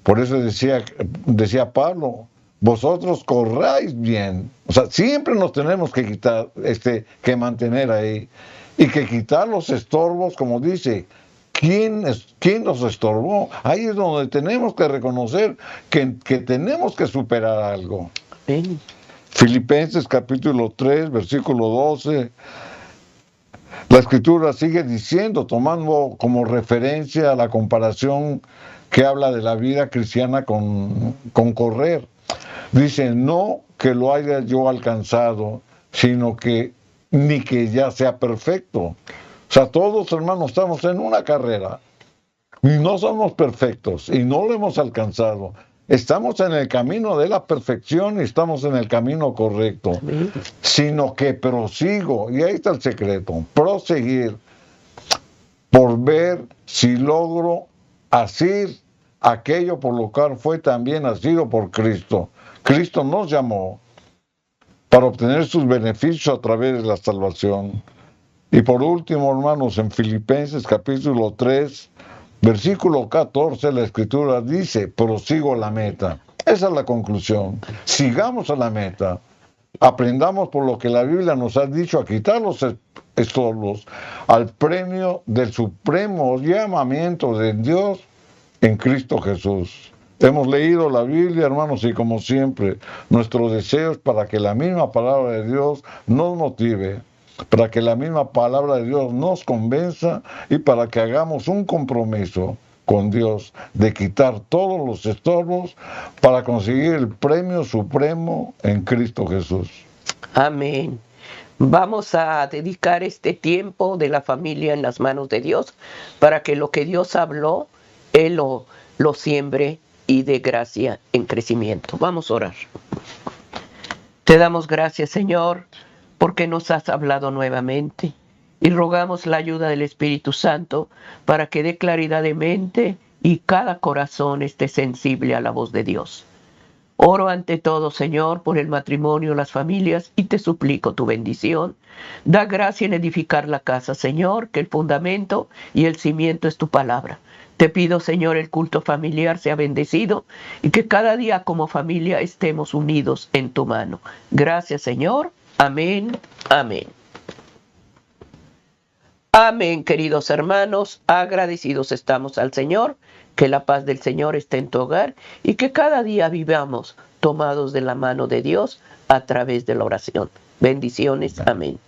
por eso decía Pablo, vosotros corráis bien. O sea, siempre nos tenemos que quitar, que mantener ahí. Y que quitar los estorbos, como dice, ¿quién nos estorbó? Ahí es donde tenemos que reconocer que tenemos que superar algo. Amén. Filipenses capítulo 3, versículo 12, la Escritura sigue diciendo, tomando como referencia la comparación que habla de la vida cristiana con correr. Dice, no que lo haya yo alcanzado, sino que ni que ya sea perfecto. O sea, todos, hermanos, estamos en una carrera y no somos perfectos y no lo hemos alcanzado. Estamos en el camino de la perfección y estamos en el camino correcto, sino que prosigo, y ahí está el secreto, proseguir por ver si logro asir aquello por lo cual fue también asido por Cristo. Cristo nos llamó para obtener sus beneficios a través de la salvación. Y por último, hermanos, en Filipenses capítulo 3, versículo 14, la Escritura dice, prosigo a la meta. Esa es la conclusión. Sigamos a la meta. Aprendamos por lo que la Biblia nos ha dicho a quitar los estorbos al premio del supremo llamamiento de Dios en Cristo Jesús. Hemos leído la Biblia, hermanos, y como siempre, nuestro deseo es para que la misma palabra de Dios nos motive, para que la misma palabra de Dios nos convenza y para que hagamos un compromiso con Dios de quitar todos los estorbos para conseguir el premio supremo en Cristo Jesús. Amén. Vamos a dedicar este tiempo de la familia en las manos de Dios para que lo que Dios habló, Él lo siembre y de gracia en crecimiento. Vamos a orar. Te damos gracias, Señor, porque nos has hablado nuevamente y rogamos la ayuda del Espíritu Santo para que dé claridad de mente y cada corazón esté sensible a la voz de Dios. Oro ante todo, Señor, por el matrimonio, las familias, y te suplico tu bendición. Da gracia en edificar la casa, Señor, que el fundamento y el cimiento es tu palabra. Te pido, Señor, el culto familiar sea bendecido y que cada día como familia estemos unidos en tu mano. Gracias, Señor. Amén. Amén. Amén, queridos hermanos. Agradecidos estamos al Señor. Que la paz del Señor esté en tu hogar y que cada día vivamos tomados de la mano de Dios a través de la oración. Bendiciones. Amén.